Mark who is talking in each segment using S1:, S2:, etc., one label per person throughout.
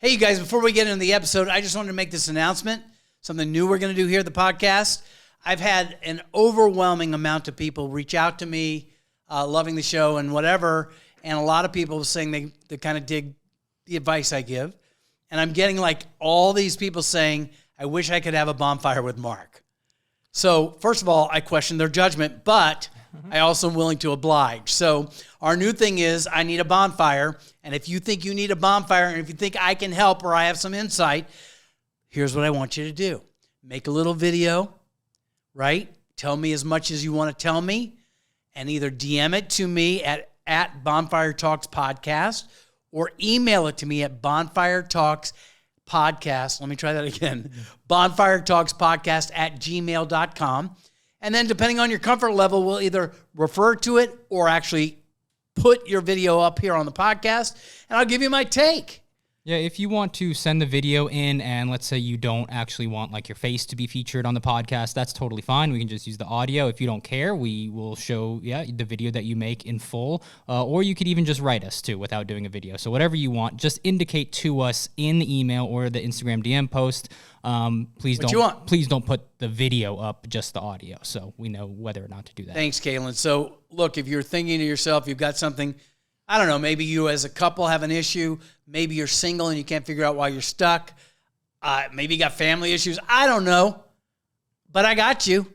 S1: Hey, you guys, before we get into the episode, I just wanted to make this announcement, something new we're going to do here at the podcast. I've had an overwhelming amount of people reach out to me, loving the show and whatever, and a lot of people saying they kind of dig the advice I give. And I'm getting like all these people saying, I wish I could have a bonfire with Mark. So first of all, I question their judgment, but I also am willing to oblige. So our new thing is I need a bonfire. And if you think you need a bonfire and if you think I can help or I have some insight, here's what I want you to do. Make a little video, right? Tell me as much as you want to tell me and either DM it to me at Bonfire Talks Podcast or email it to me at Bonfire Talks Podcast. Let me try that again. BonfireTalksPodcast@gmail.com. And then depending on your comfort level, we'll either refer to it or actually put your video up here on the podcast, and I'll give you my take.
S2: Yeah, if you want to send the video in and let's say you don't actually want like your face to be featured on the podcast, that's totally fine. We can just use the audio. If you don't care, we will show the video that you make in full, or you could even just write us too without doing a video. So whatever you want, just indicate to us in the email or the Instagram DM post. Please don't put the video up, just the audio, so we know whether or not to do that.
S1: Thanks, Caitlin. So look, if you're thinking to yourself, you've got something, I don't know, maybe you as a couple have an issue. Maybe you're single and you can't figure out why you're stuck. Maybe you got family issues. I don't know, but I got you.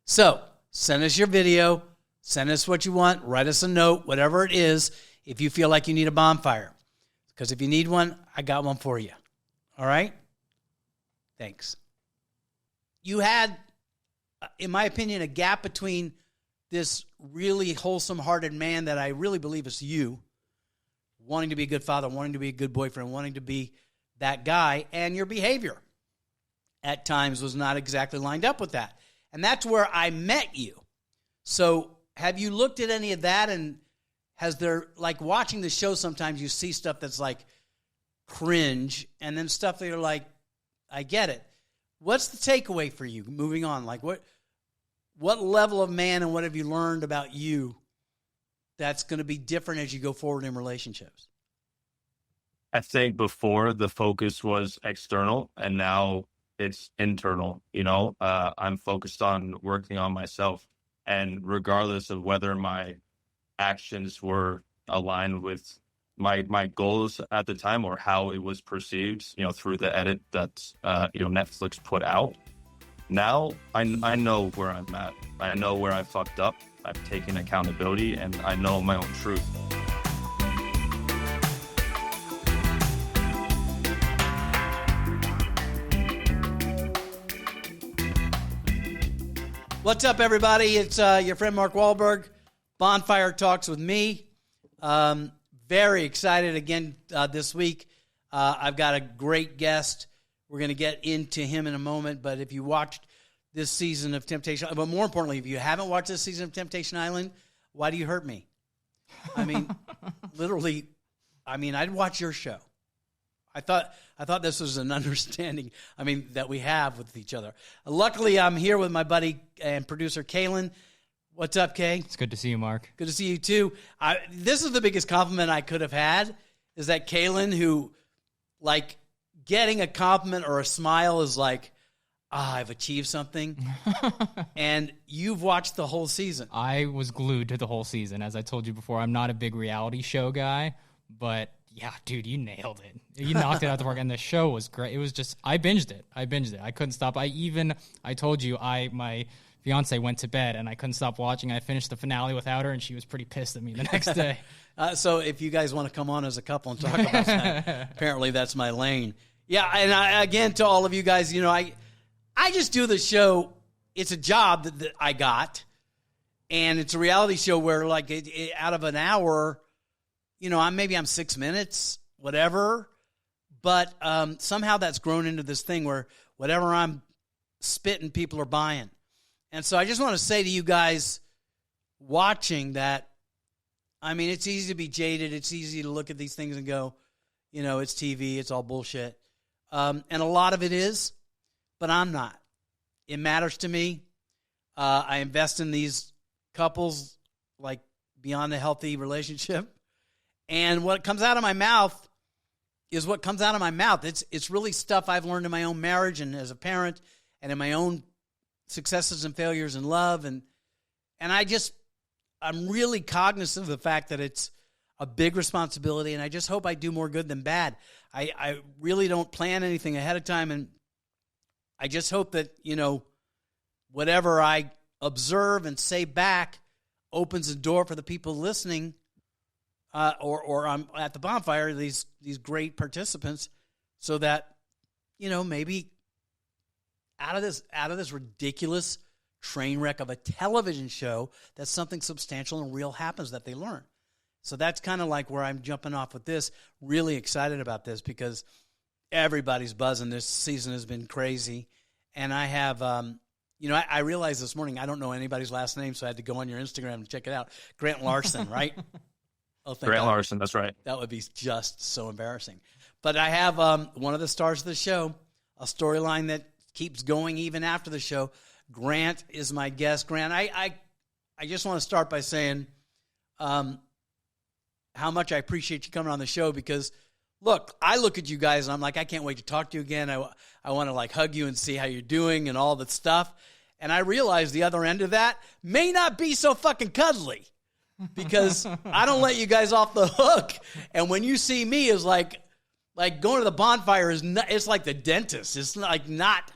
S1: So send us your video. Send us what you want. Write us a note, whatever it is, if you feel like you need a bonfire. Because if you need one, I got one for you. All right? Thanks. You had, in my opinion, a gap between this really wholesome-hearted man that I really believe is you, wanting to be a good father, wanting to be a good boyfriend, wanting to be that guy, and your behavior at times was not exactly lined up with that. And that's where I met you. So have you looked at any of that, and has there, like watching the show, sometimes you see stuff that's like cringe, and then stuff that you're like, I get it. What's the takeaway for you moving on? Like what level of man and what have you learned about you that's going to be different as you go forward in relationships?
S3: I think before the focus was external and now it's internal. I'm focused on working on myself, and regardless of whether my actions were aligned with my goals at the time or how it was perceived, through the edit that, Netflix put out. Now I know where I'm at. I know where I fucked up. I've taken accountability and I know my own truth.
S1: What's up, everybody? It's your friend Mark Walberg, Bonfire Talks with me. Very excited again this week. I've got a great guest. We're going to get into him in a moment, but if you watched this season of Temptation, but more importantly, if you haven't watched this season of Temptation Island, why do you hurt me? I mean, literally, I'd watch your show. I thought this was an understanding, that we have with each other. Luckily, I'm here with my buddy and producer, Kaylin. What's up, Kay?
S2: It's good to see you, Mark.
S1: Good to see you, too. This is the biggest compliment I could have had, is that Kaylin, who, like, getting a compliment or a smile is like, I've achieved something. And you've watched the whole season.
S2: I was glued to the whole season. As I told you before, I'm not a big reality show guy, but yeah, dude, you nailed it. You knocked it out the park, and the show was great. It was just, I binged it. I couldn't stop. I told you, my fiance went to bed, and I couldn't stop watching. I finished the finale without her, and she was pretty pissed at me the next day.
S1: So if you guys want to come on as a couple and talk about that, apparently that's my lane. Yeah, and again, to all of you guys, I just do the show. It's a job that I got, and it's a reality show where, like, out of an hour, I'm 6 minutes, whatever, but somehow that's grown into this thing where whatever I'm spitting, people are buying. And so I just want to say to you guys watching that, it's easy to be jaded. It's easy to look at these things and go, it's TV, it's all bullshit. And a lot of it is, but I'm not. It matters to me. I invest in these couples, like, beyond a healthy relationship. And what comes out of my mouth, is what comes out of my mouth. It's really stuff I've learned in my own marriage and as a parent and in my own successes and failures in love. And I'm really cognizant of the fact that it's a big responsibility, and I just hope I do more good than bad. I really don't plan anything ahead of time, and I just hope that, whatever I observe and say back opens the door for the people listening, or I'm at the bonfire, these great participants, so that, maybe out of this ridiculous train wreck of a television show, that something substantial and real happens that they learn. So that's kind of like where I'm jumping off with this. Really excited about this because everybody's buzzing. This season has been crazy. And I have, I realized this morning I don't know anybody's last name, so I had to go on your Instagram and check it out. Grant Larsen, right? Oh,
S3: Grant Larsen, that's right.
S1: That would be just so embarrassing. But I have one of the stars of the show, a storyline that keeps going even after the show. Grant is my guest. Grant, I just want to start by saying how much I appreciate you coming on the show because, look, I look at you guys and I'm like, I can't wait to talk to you again. I want to hug you and see how you're doing and all that stuff. And I realize the other end of that may not be so fucking cuddly because I don't let you guys off the hook. And when you see me, is like going to the bonfire it's like the dentist. It's not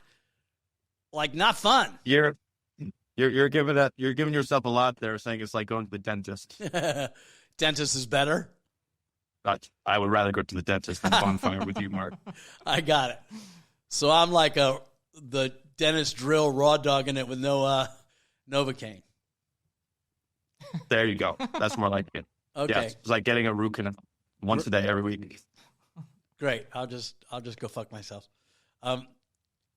S1: fun.
S3: You're giving yourself a lot there, saying it's like going to the dentist.
S1: Dentist is better.
S3: But I would rather go to the dentist than bonfire with you, Mark.
S1: I got it. So I'm like the dentist drill raw dogging it with no Novocaine.
S3: There you go. That's more like it.
S1: Okay.
S3: Yeah, it's like getting a root canal once a day every week.
S1: Great. I'll just go fuck myself.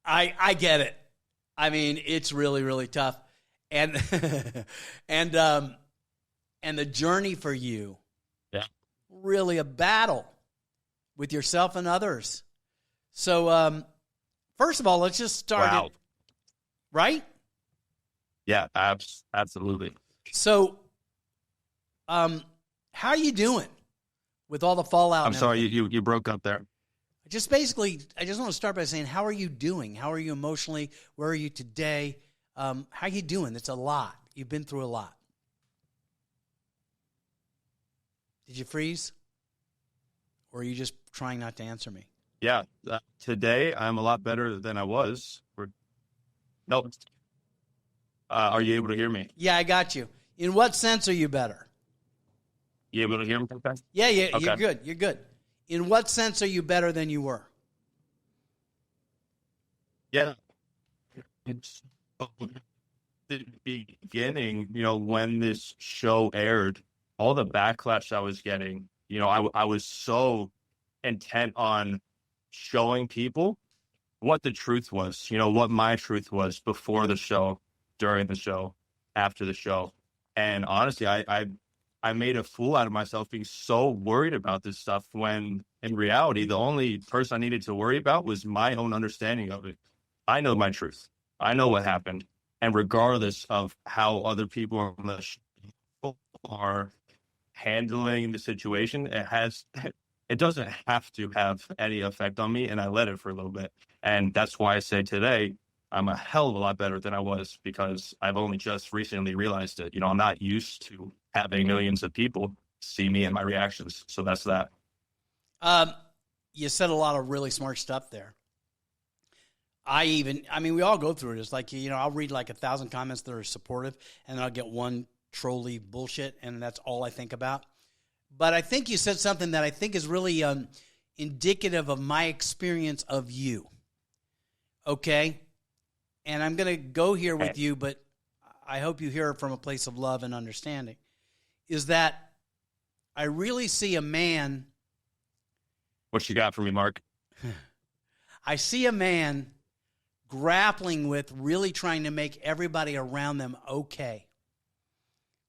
S1: I get it. I mean, it's really, really tough. And and the journey for you, really a battle with yourself and others. So, first of all, let's just start it, right?
S3: Yeah, absolutely.
S1: So, how are you doing with all the fallout?
S3: I'm sorry, you broke up there.
S1: I just want to start by saying, how are you doing? How are you emotionally? Where are you today? How are you doing? It's a lot. You've been through a lot. Did you freeze? Or are you just trying not to answer me?
S3: Yeah. Today, I'm a lot better than I was. Nope. Are you able to hear me?
S1: Yeah, I got you. In what sense are you better?
S3: You able to hear me?
S1: Yeah,
S3: okay.
S1: You're good. You're good. In what sense are you better than you were?
S3: Yeah. It's the beginning, when this show aired, all the backlash I was getting, I was so intent on showing people what the truth was, what my truth was before the show, during the show, after the show. And honestly, I made a fool out of myself being so worried about this stuff when in reality, the only person I needed to worry about was my own understanding of it. I know my truth. I know what happened. And regardless of how other people on the show are handling the situation, it doesn't have to have any effect on me. And I let it for a little bit. And that's why I say today, I'm a hell of a lot better than I was because I've only just recently realized it. I'm not used to having millions of people see me and my reactions. So that's that.
S1: You said a lot of really smart stuff there. We all go through it. It's like, I'll read like 1,000 comments that are supportive and then I'll get one trolly bullshit and that's all I think about. But I think you said something that I think is really indicative of my experience of you. Okay? And I'm going to go here with you, but I hope you hear it from a place of love and understanding, is that I really see a man.
S3: What you got for me, Mark?
S1: I see a man grappling with really trying to make everybody around them okay.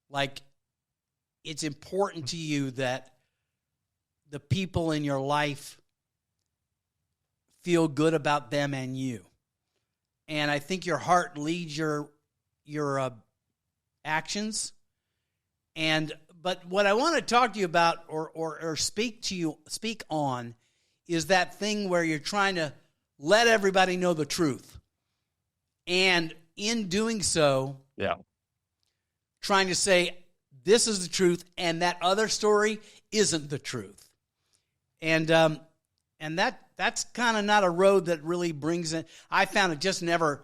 S1: Like, it's important to you that the people in your life feel good about them and you. And I think your heart leads your actions. But what I want to talk to you about or speak on is that thing where you're trying to let everybody know the truth. And in doing so, trying to say, this is the truth, and that other story isn't the truth. And that's kind of not a road that really brings it. I found it just never,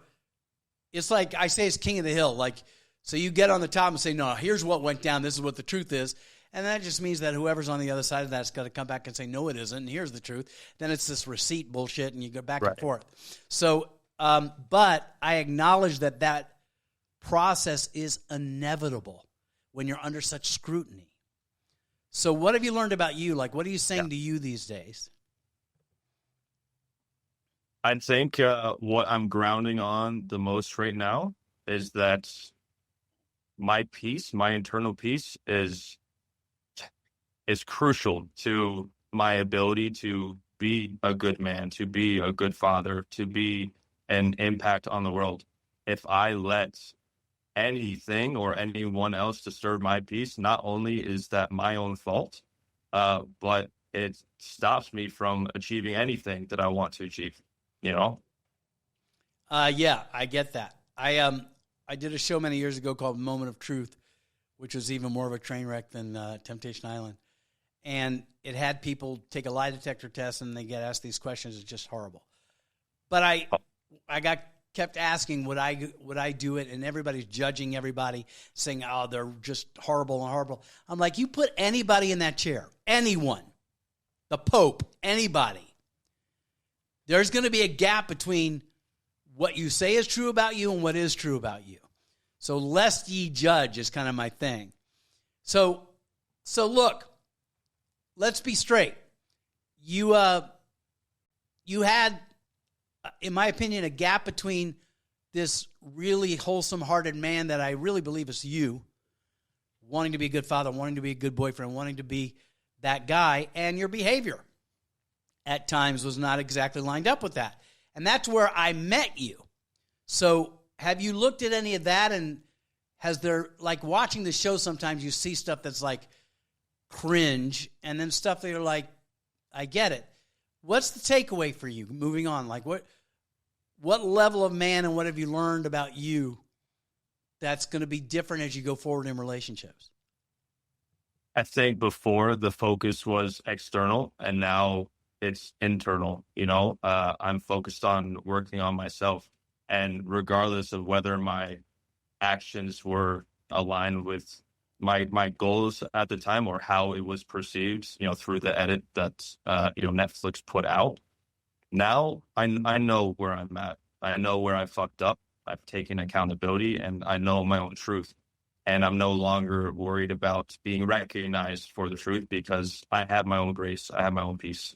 S1: it's like I say, it's king of the hill. Like, so you get on the top and say, no, here's what went down. This is what the truth is. And that just means that whoever's on the other side of that's got to come back and say, no, it isn't. And here's the truth. Then it's this receipt bullshit, and you go back and forth. So, but I acknowledge that process is inevitable when you're under such scrutiny. So what have you learned about you? Like, what are you saying to you these days?
S3: I think what I'm grounding on the most right now is that my peace, my internal peace is crucial to my ability to be a good man, to be a good father, to be an impact on the world. If I let anything or anyone else disturb my peace, not only is that my own fault, but it stops me from achieving anything that I want to achieve, you know?
S1: Yeah, I get that. I did a show many years ago called Moment of Truth, which was even more of a train wreck than Temptation Island. And it had people take a lie detector test, and they get asked these questions. It's just horrible. But I kept asking, would I do it? And everybody's judging everybody, saying, oh, they're just horrible and horrible. I'm like, you put anybody in that chair, anyone, the Pope, anybody, there's going to be a gap between what you say is true about you and what is true about you. So lest ye judge is kind of my thing. So look, let's be straight. You had, in my opinion, a gap between this really wholesome-hearted man that I really believe is you, wanting to be a good father, wanting to be a good boyfriend, wanting to be that guy, and your behavior at times was not exactly lined up with that. And that's where I met you. So have you looked at any of that, and has there, like watching the show, sometimes you see stuff that's like cringe, and then stuff that you're like, I get it. What's the takeaway for you moving on? Like what level of man and what have you learned about you that's going to be different as you go forward in relationships?
S3: I think before the focus was external, and now it's internal. You know, I'm focused on working on myself, and regardless of whether my actions were aligned with my goals at the time or how it was perceived, you know, through the edit that Netflix put out. Now I know where I'm at. I know where I fucked up. I've taken accountability, and I know my own truth. And I'm no longer worried about being recognized for the truth because I have my own grace. I have my own peace.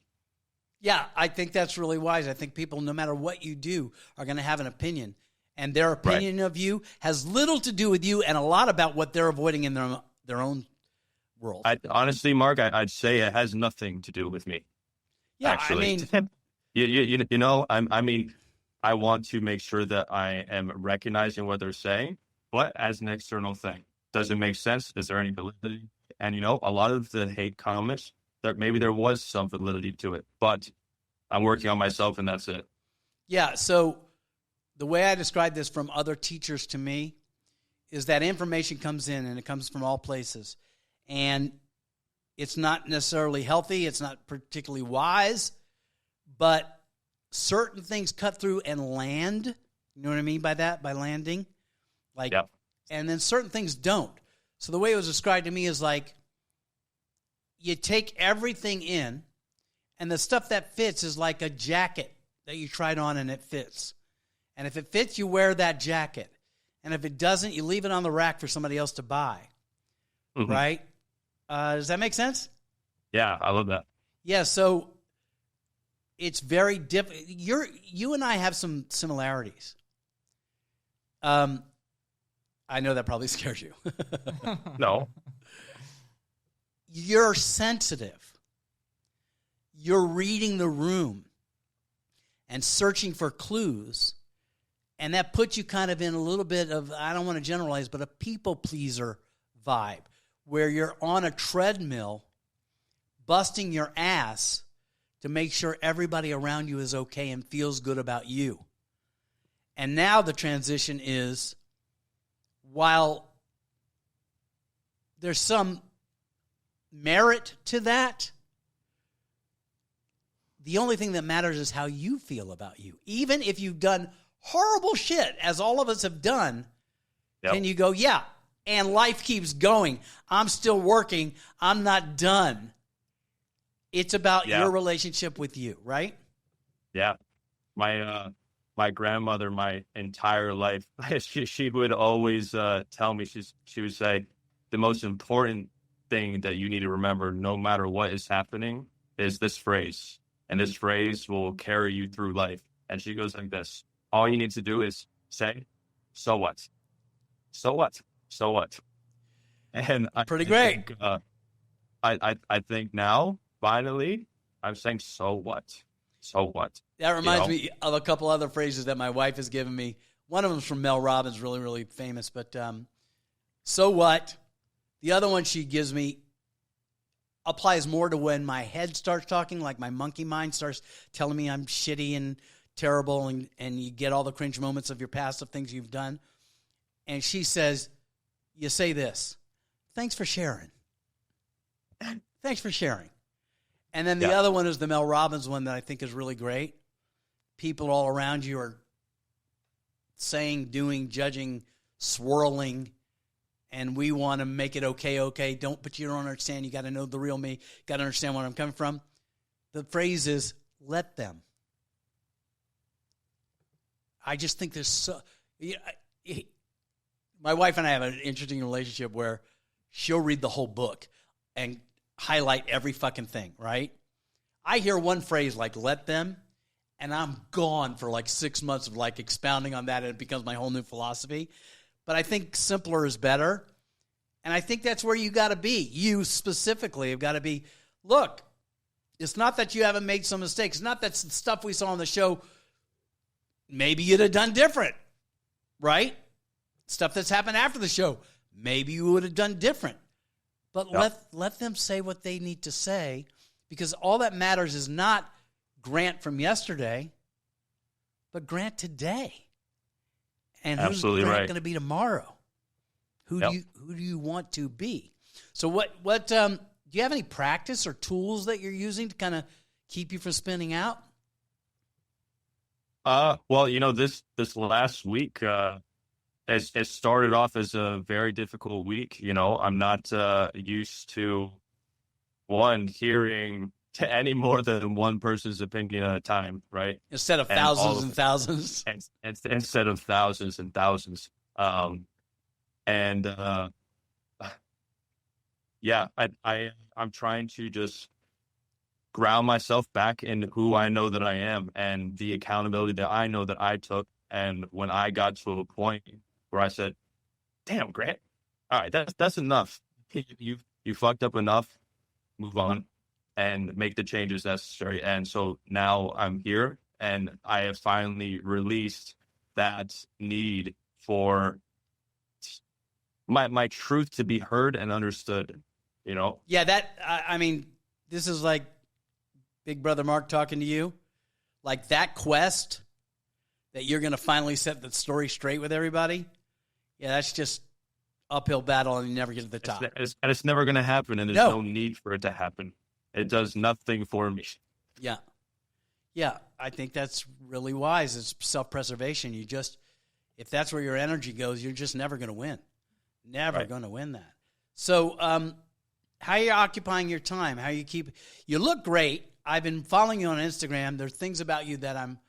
S1: Yeah, I think that's really wise. I think people, no matter what you do, are going to have an opinion. And their opinion of you has little to do with you and a lot about what they're avoiding in their own world.
S3: Honestly, Mark, I'd say it has nothing to do with me.
S1: Yeah,
S3: actually.
S1: I
S3: mean, I want to make sure that I am recognizing what they're saying, but as an external thing. Does it make sense? Is there any validity? And, you know, a lot of the hate comments, maybe there was some validity to it, but I'm working on myself, and that's it.
S1: Yeah, so the way I describe this from other teachers to me is that information comes in, and it comes from all places. And it's not necessarily healthy. It's not particularly wise. But certain things cut through and land. You know what I mean by that? By landing? Like,
S3: yep.
S1: And then certain things don't. So the way it was described to me is like, you take everything in, and the stuff that fits is like a jacket that you tried on and it fits. And if it fits, you wear that jacket. And if it doesn't, you leave it on the rack for somebody else to buy. Mm-hmm. Right? Does that make sense?
S3: Yeah, I love that.
S1: Yeah, so it's very different. You and I have some similarities. I know that probably scares you.
S3: No.
S1: You're sensitive. You're reading the room and searching for clues. And that puts you kind of in a little bit of, I don't want to generalize, but a people pleaser vibe where you're on a treadmill busting your ass to make sure everybody around you is okay and feels good about you. And now the transition is, while there's some merit to that, the only thing that matters is how you feel about you. Even if you've done horrible shit, as all of us have done, can you go, yeah, and life keeps going. I'm still working. I'm not done. It's about your relationship with you, right?
S3: Yeah. My grandmother, my entire life, she would always tell me, she would say, the most important thing that you need to remember, no matter what is happening, is this phrase. And this phrase will carry you through life. And she goes like this: all you need to do is say, so what? So what? So what? And
S1: Pretty great.
S3: I think now, finally, I'm saying, so what? So what?
S1: That reminds me of a couple other phrases that my wife has given me. One of them is from Mel Robbins, really, really famous. But so what? The other one she gives me applies more to when my head starts talking, like my monkey mind starts telling me I'm shitty and terrible, and you get all the cringe moments of your past of things you've done. And she says, you say this: thanks for sharing. Thanks for sharing. And then the other one is the Mel Robbins one that I think is really great. People all around you are saying, doing, judging, swirling, and we want to make it okay. But you don't understand. You got to know the real me. Got to understand where I'm coming from. The phrase is, let them. I just think there's so... my wife and I have an interesting relationship where she'll read the whole book and highlight every fucking thing, right? I hear one phrase like, let them, and I'm gone for like 6 months of like expounding on that, and it becomes my whole new philosophy. But I think simpler is better. And I think that's where you got to be. You specifically have got to be, look, it's not that you haven't made some mistakes. It's not that stuff we saw on the show, maybe you'd have done different, right? Stuff that's happened after the show, maybe you would have done different. But let them say what they need to say, because all that matters is not Grant from yesterday, but Grant today. And who's Grant going to be tomorrow? Who do you want to be? So what do you have any practice or tools that you're using to kind of keep you from spinning out?
S3: Well, this last week, it started off as a very difficult week. I'm not used to hearing to any more than one person's opinion at a time, right?
S1: Instead of thousands and thousands.
S3: Instead of thousands and thousands. I'm trying to just ground myself back in who I know that I am and the accountability that I know that I took. And when I got to a point where I said, damn, Grant, all right, that's enough. You fucked up enough. Move on and make the changes necessary. And so now I'm here, and I have finally released that need for my truth to be heard and understood,
S1: Yeah, I mean, this is like Big Brother Mark talking to you. Like that quest that you're going to finally set the story straight with everybody. Yeah, that's just uphill battle, and you never get to the top.
S3: It's never going to happen, and there's no need for it to happen. It does nothing for me.
S1: Yeah. Yeah, I think that's really wise. It's self-preservation. If that's where your energy goes, you're just never going to win. Never going to win that. So how are you occupying your time? How you look great. I've been following you on Instagram. There's things about you that I'm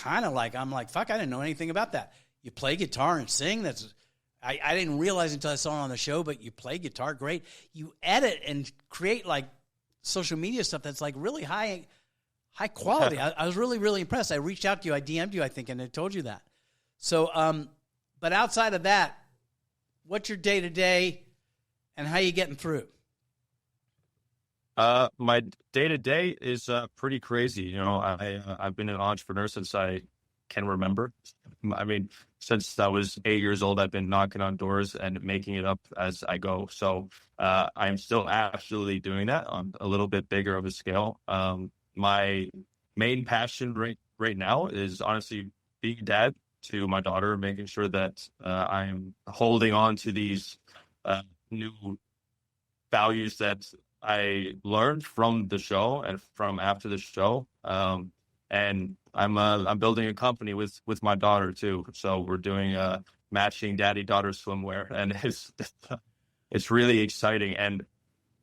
S1: like, fuck, I didn't know anything about that. You play guitar and sing. I didn't realize until I saw it on the show, but you play guitar great. You edit and create like social media stuff that's like really high quality. I was really, really impressed. I reached out to you. I DM'd you, I think, and I told you that. So, but outside of that, what's your day-to-day and how you getting through?
S3: My day-to-day is pretty crazy. I've been an entrepreneur since I can remember. I mean, since I was 8 years old, I've been knocking on doors and making it up as I go. So I'm still absolutely doing that on a little bit bigger of a scale my main passion right now is honestly being a dad to my daughter, making sure that I'm holding on to these new values that I learned from the show and from after the show. And I'm building a company with my daughter too. So we're doing matching daddy-daughter swimwear, and it's really exciting. And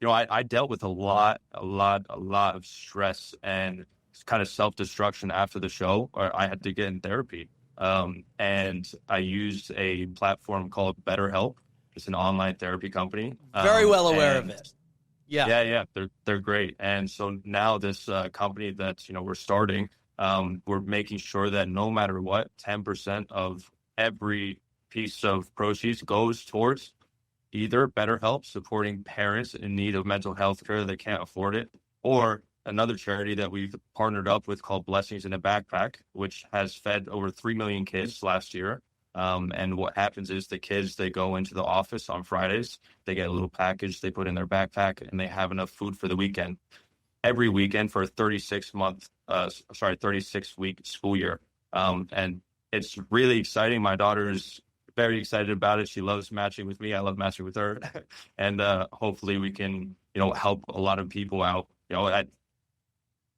S3: I dealt with a lot of stress and kind of self-destruction after the show, or I had to get in therapy. And I used a platform called BetterHelp. It's an online therapy company.
S1: Very well aware of it. Yeah.
S3: Yeah. They're great. And so now this company that, we're starting, we're making sure that no matter what, 10% of every piece of proceeds goes towards either BetterHelp, supporting parents in need of mental health care that can't afford it, or another charity that we've partnered up with called Blessings in a Backpack, which has fed over 3 million kids last year. And what happens is the kids, they go into the office on Fridays, they get a little package they put in their backpack, and they have enough food for the weekend, every weekend for a 36-week school year. And it's really exciting. My daughter is very excited about it. She loves matching with me. I love matching with her. And hopefully we can, help a lot of people out.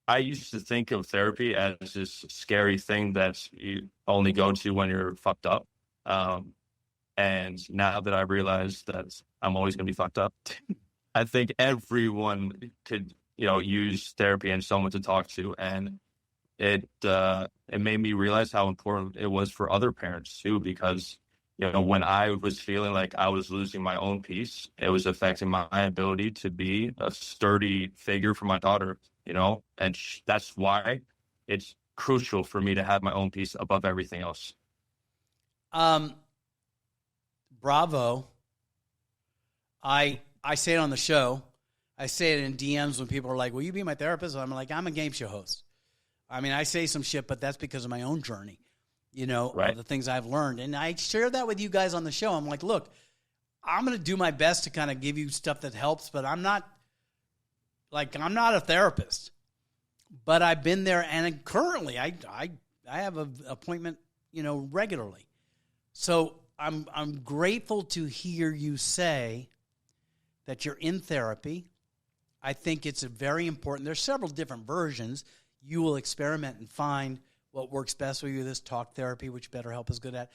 S3: I used to think of therapy as this scary thing that you only go to when you're fucked up. And now that I realize that I'm always going to be fucked up, I think everyone could, use therapy and someone to talk to. And it made me realize how important it was for other parents too, because when I was feeling like I was losing my own peace, it was affecting my ability to be a sturdy figure for my daughter, and that's why it's crucial for me to have my own peace above everything else.
S1: Bravo. I say it on the show. I say it in DMs when people are like, will you be my therapist? I'm like, I'm a game show host. I mean, I say some shit, but that's because of my own journey.
S3: Right.
S1: The things I've learned. And I share that with you guys on the show. I'm like, look, I'm going to do my best to kind of give you stuff that helps, but I'm not a therapist. But I've been there, and currently I have an appointment, regularly. So I'm grateful to hear you say that you're in therapy. I think it's very important. There's several different versions. You will experiment and find what works best for you. This talk therapy, which BetterHelp is good at,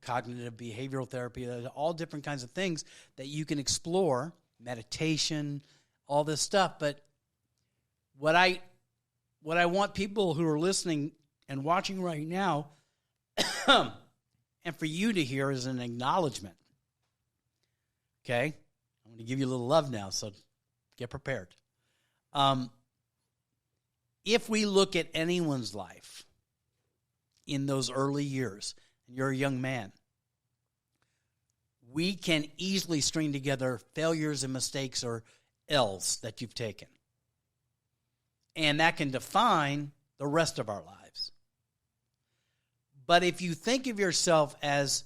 S1: cognitive behavioral therapy, all different kinds of things that you can explore, meditation, all this stuff. But what I want people who are listening and watching right now and for you to hear is an acknowledgement. Okay? I'm going to give you a little love now, so get prepared. If we look at anyone's life in those early years, and you're a young man, we can easily string together failures and mistakes or L's that you've taken. And that can define the rest of our lives. But if you think of yourself as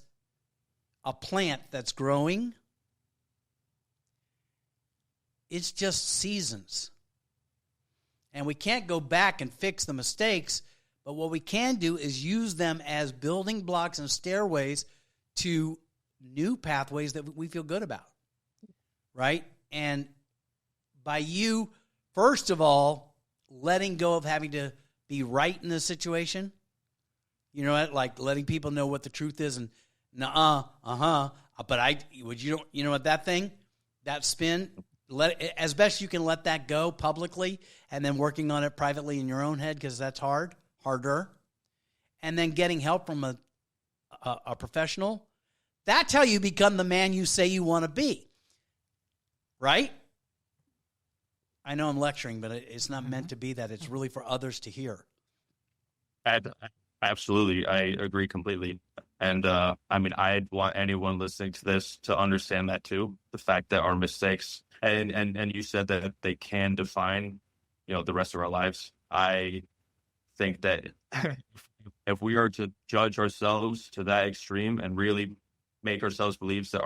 S1: a plant that's growing, it's just seasons. And we can't go back and fix the mistakes, but what we can do is use them as building blocks and stairways to new pathways that we feel good about, right? And by you, first of all, letting go of having to be right in this situation, like letting people know what the truth is and but you know what, that thing, that spin, as best you can let that go publicly, and then working on it privately in your own head, because that's harder, and then getting help from a professional. That's how you become the man you say you want to be, right? I know I'm lecturing, but it's not meant to be that. It's really for others to hear.
S3: Absolutely. I agree completely. And I'd want anyone listening to this to understand that too. The fact that our mistakes, and you said that they can define, the rest of our lives. I think that if we are to judge ourselves to that extreme and really make ourselves believe that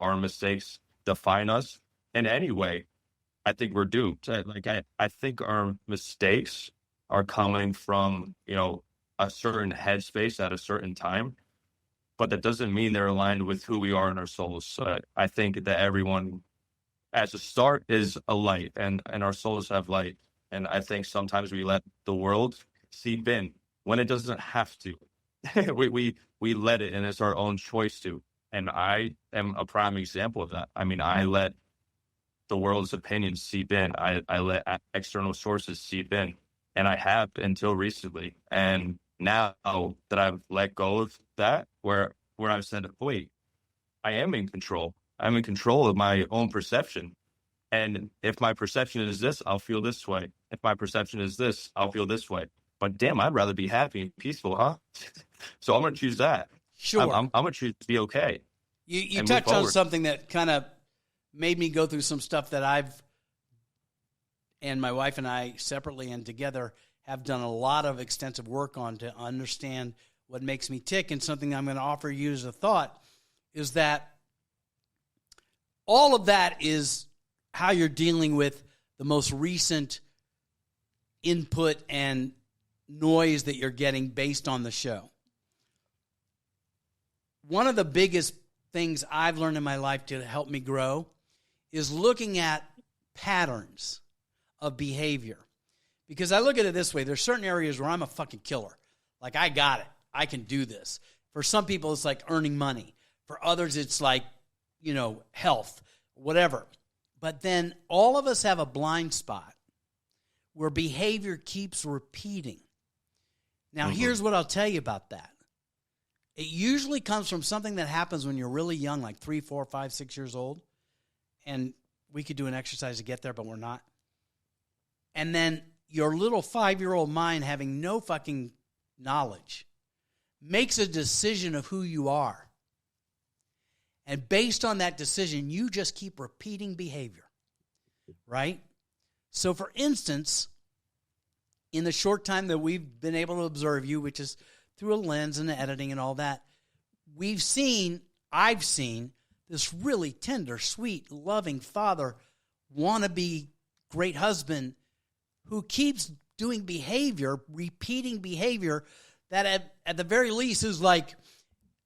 S3: our mistakes define us in any way, I think we're doomed. I think our mistakes are coming from, a certain headspace at a certain time, but that doesn't mean they're aligned with who we are in our souls. So I think that everyone, as a start, is a light, and our souls have light. And I think sometimes we let the world seep in when it doesn't have to. we let it, and it's our own choice to. And I am a prime example of that. I mean, I let the world's opinions seep in. I let external sources seep in, and I have until recently. And now that I've let go of that, where I've said, wait, I am in control. I'm in control of my own perception. And if my perception is this, I'll feel this way. If my perception is this, I'll feel this way. But damn, I'd rather be happy and peaceful, huh? So I'm going to choose that.
S1: Sure.
S3: I'm going to choose to be okay.
S1: You touched on something that kind of made me go through some stuff that and my wife and I separately and together have done a lot of extensive work on to understand what makes me tick. And something I'm going to offer you as a thought is that all of that is how you're dealing with the most recent input and noise that you're getting based on the show. One of the biggest things I've learned in my life to help me grow is looking at patterns of behavior. Because I look at it this way, there's certain areas where I'm a fucking killer. Like, I got it. I can do this. For some people, it's like earning money. For others, it's like, health, whatever. But then all of us have a blind spot where behavior keeps repeating. Now, here's what I'll tell you about that. It usually comes from something that happens when you're really young, like 3, 4, 5, 6 years old. And we could do an exercise to get there, but we're not. And then your little 5-year-old mind, having no fucking knowledge, makes a decision of who you are. And based on that decision, you just keep repeating behavior, right? So, for instance, in the short time that we've been able to observe you, which is through a lens and the editing and all that, I've seen this really tender, sweet, loving father, wannabe great husband who keeps doing behavior, repeating behavior that at the very least is like,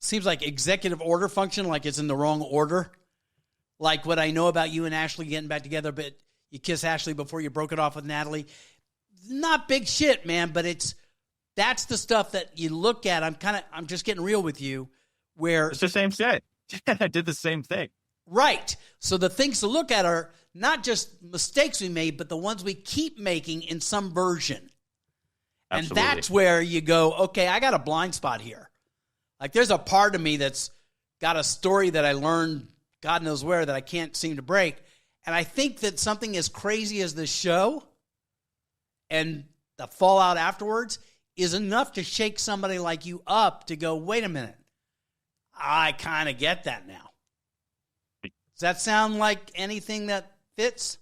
S1: seems like executive order function, like it's in the wrong order. Like what I know about you and Ashley getting back together, but you kiss Ashley before you broke it off with Natalie. Not big shit, man, but that's the stuff that you look at. I'm just getting real with you, where
S3: it's the same shit. I did the same thing.
S1: Right. So the things to look at are not just mistakes we made, but the ones we keep making in some version. Absolutely. And that's where you go, okay, I got a blind spot here. Like, there's a part of me that's got a story that I learned God knows where that I can't seem to break. And I think that something as crazy as this show and the fallout afterwards is enough to shake somebody like you up to go, wait a minute, I kind of get that now. Does that sound like anything that fits?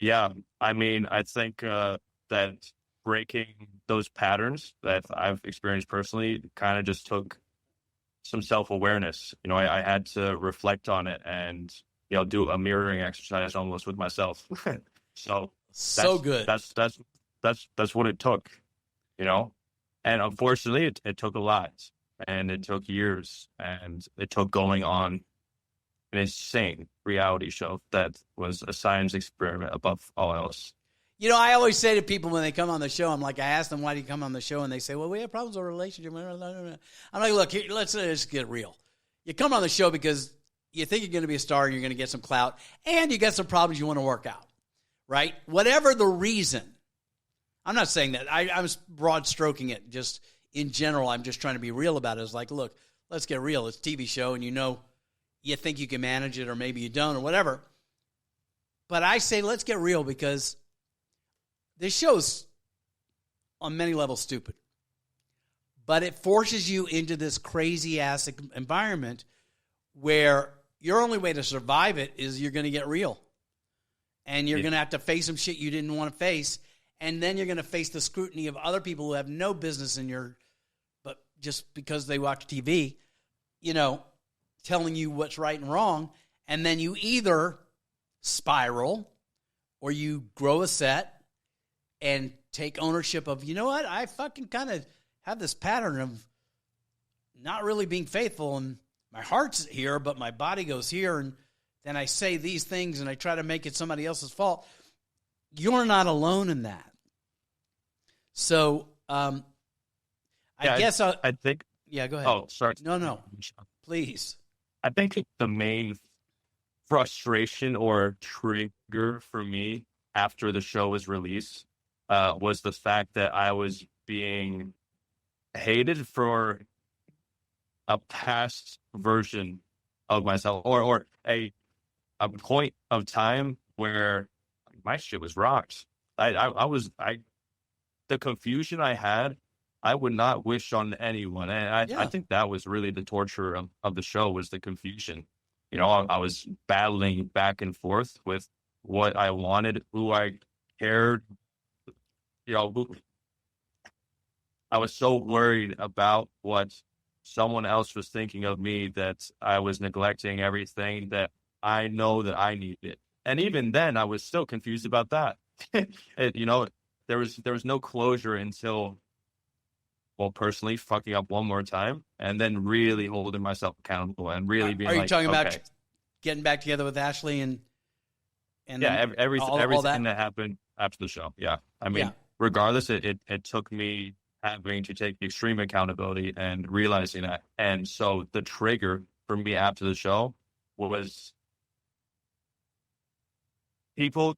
S3: Yeah. I mean, I think that breaking those patterns that I've experienced personally kind of just took some self-awareness. I had to reflect on it and, do a mirroring exercise almost with myself. So
S1: good.
S3: That's what it took, and unfortunately it took a lot, and it took years, and it took going on an insane reality show that was a science experiment above all else.
S1: I always say to people when they come on the show, I'm like, I ask them, why do you come on the show? And they say, well, we have problems with our relationship. I'm like, look, let's just get real. You come on the show because you think you're going to be a star and you're going to get some clout, and you got some problems you want to work out, right? Whatever the reason. I'm not saying that. I'm broad stroking it just in general. I'm just trying to be real about it. It's like, look, let's get real. It's a TV show, and you think you can manage it, or maybe you don't, or whatever. But I say, let's get real, because this show's on many levels stupid. But it forces you into this crazy-ass environment where your only way to survive it is you're going to get real. And you're going to have to face some shit you didn't want to face. And then you're going to face the scrutiny of other people who have no business but just because they watch TV, telling you what's right and wrong. And then you either spiral, or you grow a set and take ownership of, you know what, I fucking kind of have this pattern of not really being faithful, and my heart's here, but my body goes here, and then I say these things and I try to make it somebody else's fault. You're not alone in that. So I guess
S3: I think.
S1: Yeah, go ahead.
S3: Oh, sorry.
S1: No, please.
S3: I think the main frustration or trigger for me after the show was released was the fact that I was being hated for a past version of myself, or a point of time where my shit was rocked. The confusion I had, I would not wish on anyone. And I think that was really the torture of the show, was the confusion. You know, I was battling back and forth with what I wanted, who I cared. You know, I was so worried about what someone else was thinking of me that I was neglecting everything that I know that I needed. And even then, I was still confused about that. You know, there was no closure until, well, personally fucking up one more time, and then really holding myself accountable and really being like, are you talking about
S1: getting back together with Ashley and
S3: yeah, everything that happened after the show? Yeah. I mean, regardless, it took me having to take extreme accountability and realizing that. And so the trigger for me after the show was people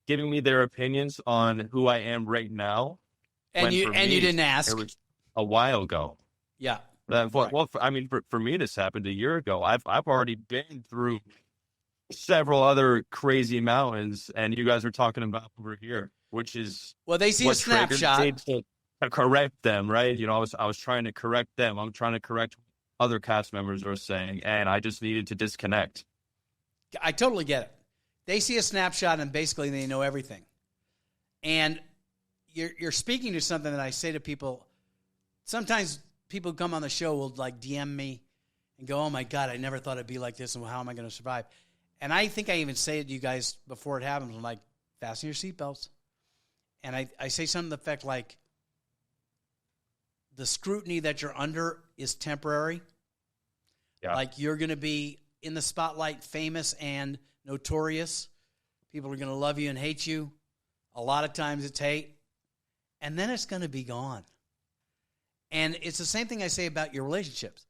S3: giving me their opinions on who I am right now.
S1: And you didn't ask.
S3: It was a while ago.
S1: Yeah.
S3: Well, I mean, for me, this happened a year ago. I've already been through several other crazy mountains, and you guys are talking about over here, which is,
S1: well, they see a snapshot
S3: to correct them, right? You know, I was trying to correct them. I'm trying to correct other cast members are saying, and I just needed to disconnect.
S1: I totally get it. They see a snapshot and basically they know everything. And you're speaking to something that I say to people. Sometimes people who come on the show will like DM me and go, oh my God, I never thought it'd be like this, and how am I going to survive? And I think I even say it to you guys before it happens. I'm like, fasten your seatbelts. And I say something to the effect like, the scrutiny that you're under is temporary.
S3: Yeah.
S1: Like, you're going to be in the spotlight, famous and notorious. People are going to love you and hate you. A lot of times it's hate. And then it's going to be gone. And it's the same thing I say about your relationships.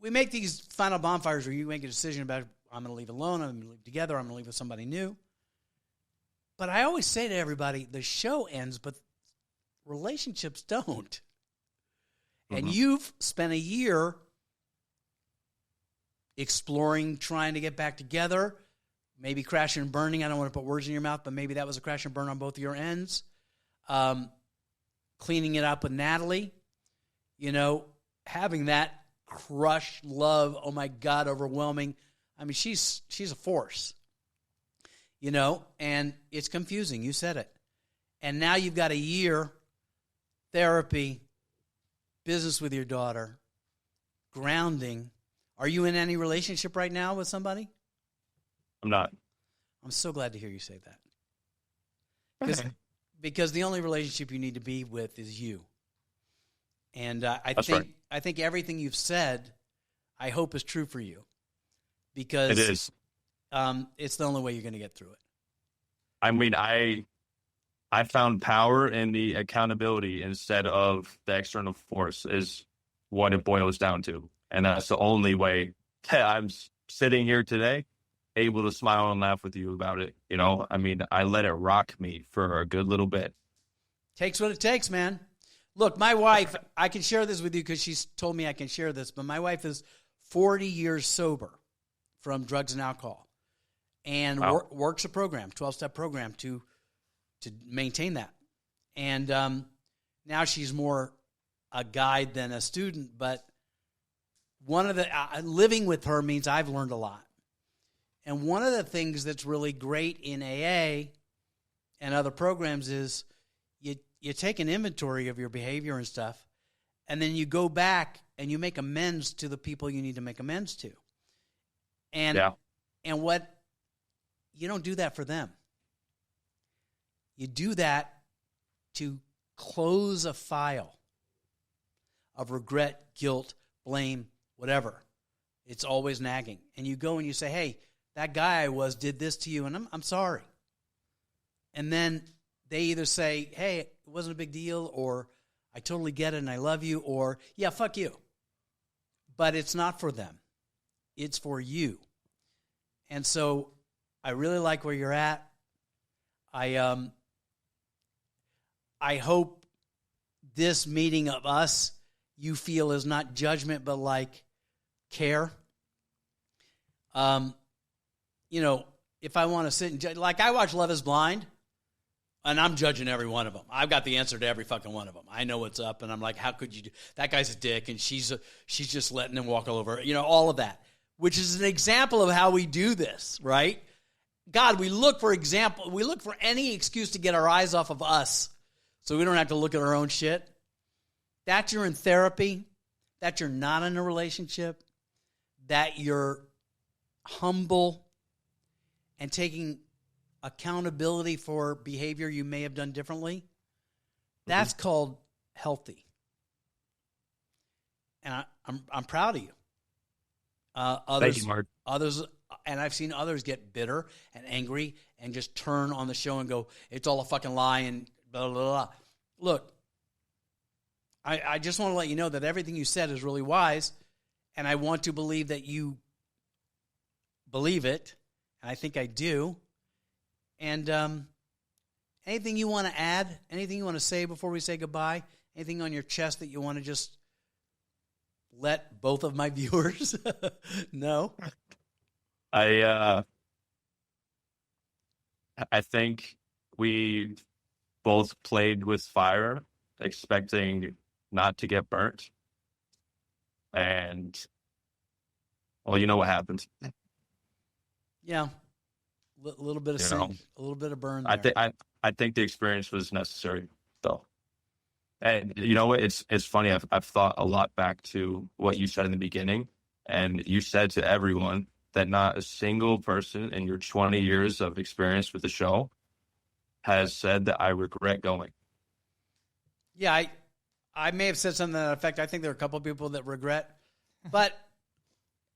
S1: We make these final bonfires where you make a decision about, I'm going to leave alone, I'm going to leave together, I'm going to leave with somebody new. But I always say to everybody, the show ends, but relationships don't. Mm-hmm. And you've spent a year exploring, trying to get back together, maybe crashing and burning. I don't want to put words in your mouth, but maybe that was a crash and burn on both of your ends. Cleaning it up with Natalie, you know, having that crush, love, oh my God, overwhelming. I mean, she's a force, you know, and it's confusing. You said it. And now you've got a year, therapy, business with your daughter, grounding. Are you in any relationship right now with somebody?
S3: I'm not.
S1: I'm so glad to hear you say that. Because the only relationship you need to be with is you. And I think everything you've said, I hope is true for you. Because
S3: it is.
S1: It's the only way you're going to get through it.
S3: I mean, I found power in the accountability instead of the external force is what it boils down to. And that's the only way I'm sitting here today, able to smile and laugh with you about it. You know, I mean, I let it rock me for a good little bit.
S1: Takes what it takes, man. Look, my wife, I can share this with you because she's told me I can share this, but my wife is 40 years sober from drugs and alcohol and works a program, 12-step program to maintain that. And now she's more a guide than a student, but one of the living with her means I've learned a lot. And one of the things that's really great in AA and other programs is you take an inventory of your behavior and stuff, and then you go back and you make amends to the people you need to make amends to. And what you don't do that for them. You do that to close a file of regret, guilt, blame, whatever. It's always nagging. And you go and you say, hey, that guy I was did this to you, and I'm sorry. And then they either say, hey, it wasn't a big deal, or I totally get it and I love you, or yeah, fuck you. But it's not for them. It's for you. And so I really like where you're at. I hope this meeting of us you feel is not judgment, but like care. You know, if I want to sit and judge, like I watch Love is Blind, and I'm judging every one of them. I've got the answer to every fucking one of them. I know what's up, and I'm like, how could you do that? Guy's a dick, and she's just letting him walk all over. You know, all of that, which is an example of how we do this, right? God, we look for example. We look for any excuse to get our eyes off of us, so we don't have to look at our own shit. That you're in therapy, that you're not in a relationship, that you're humble and taking accountability for behavior you may have done differently, that's called healthy. And I'm proud of you.
S3: Thank you, Mark.
S1: Others, and I've seen others get bitter and angry and just turn on the show and go, it's all a fucking lie and blah, blah, blah. Look, I just want to let you know that everything you said is really wise, and I want to believe that you believe it, and I think I do. And anything you want to add, anything you want to say before we say goodbye, anything on your chest that you want to just let both of my viewers know?
S3: I think we both played with fire, expecting not to get burnt. And, well, you know what happened.
S1: Yeah. A little bit of sink, a little bit of burn there.
S3: I think the experience was necessary, though. And you know what? It's funny. I've thought a lot back to what you said in the beginning, and you said to everyone that not a single person in your 20 years of experience with the show has said that I regret going.
S1: Yeah, I may have said something to that effect. I think there are a couple of people that regret, but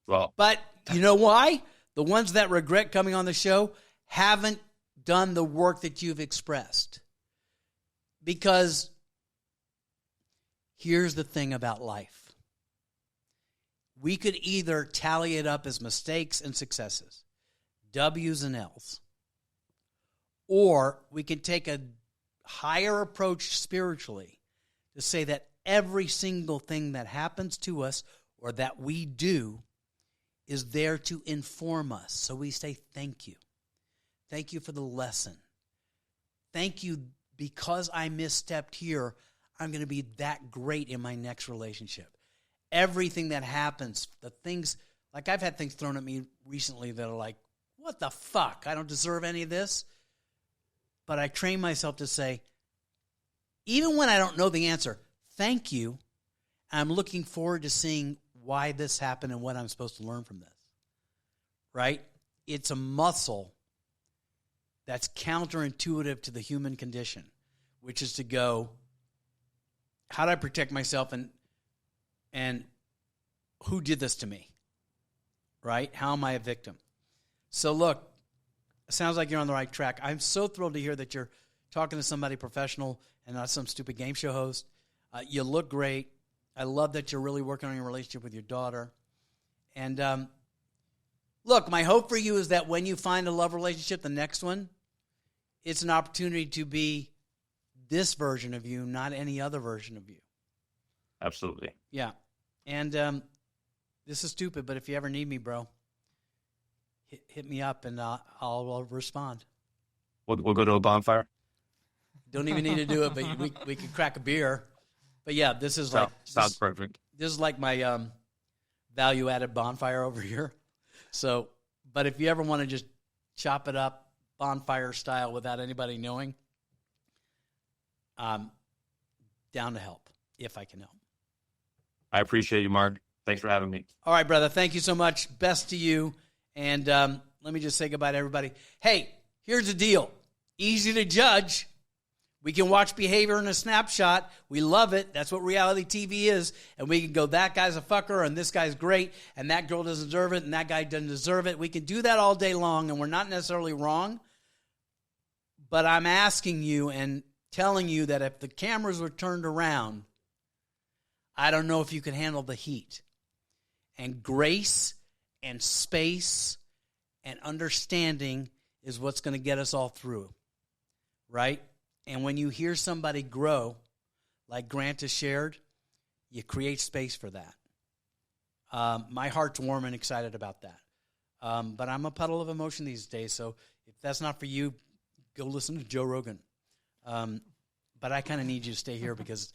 S1: you know why? The ones that regret coming on the show haven't done the work that you've expressed. Because here's the thing about life. We could either tally it up as mistakes and successes, W's and L's, or we could take a higher approach spiritually to say that every single thing that happens to us or that we do is there to inform us. So we say thank you. Thank you for the lesson. Thank you because I misstepped here. I'm going to be that great in my next relationship. Everything that happens, the things, like I've had things thrown at me recently that are like, what the fuck? I don't deserve any of this. But I train myself to say, even when I don't know the answer, thank you. I'm looking forward to seeing why this happened and what I'm supposed to learn from this. Right? It's a muscle that's counterintuitive to the human condition, which is to go, how do I protect myself and who did this to me? Right? How am I a victim? So look, it sounds like you're on the right track. I'm so thrilled to hear that you're talking to somebody professional and not some stupid game show host. You look great. I love that you're really working on your relationship with your daughter. And look, my hope for you is that when you find a love relationship, the next one, it's an opportunity to be this version of you, not any other version of you.
S3: Absolutely.
S1: Yeah. And this is stupid, but if you ever need me, bro, hit me up and I'll respond.
S3: We'll go to a bonfire.
S1: Don't even need to do it, but we could crack a beer. But yeah, this is
S3: sounds perfect.
S1: This is like my value-added bonfire over here. So, but if you ever want to just chop it up bonfire style without anybody knowing, down to help if I can help.
S3: I appreciate you, Mark. Thanks for having me.
S1: All right, brother. Thank you so much. Best to you. And let me just say goodbye to everybody. Hey, here's the deal. Easy to judge. We can watch behavior in a snapshot. We love it. That's what reality TV is. And we can go, that guy's a fucker, and this guy's great, and that girl doesn't deserve it, and that guy doesn't deserve it. We can do that all day long, and we're not necessarily wrong. But I'm asking you and telling you that if the cameras were turned around, I don't know if you could handle the heat. And grace and space and understanding is what's going to get us all through, right? And when you hear somebody grow, like Grant has shared, you create space for that. My heart's warm and excited about that. But I'm a puddle of emotion these days, so if that's not for you, go listen to Joe Rogan. But I kind of need you to stay here because,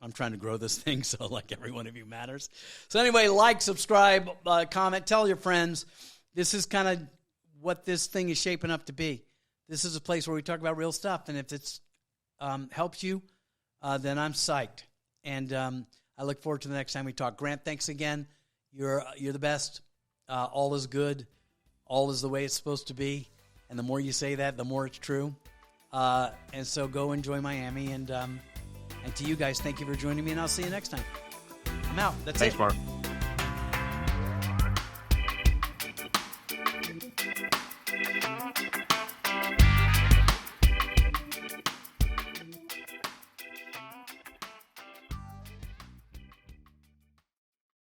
S1: I'm trying to grow this thing, so like every one of you matters. So anyway, like, subscribe, comment, tell your friends. This is kind of what this thing is shaping up to be. This is a place where we talk about real stuff, and if it's helps you, then I'm psyched. And I look forward to the next time we talk. Grant, thanks again. You're the best. All is good. All is the way it's supposed to be. And the more you say that, the more it's true. And so go enjoy Miami. And to you guys, thank you for joining me, and I'll see you next time. I'm out. That's it.
S3: Thanks, Mark.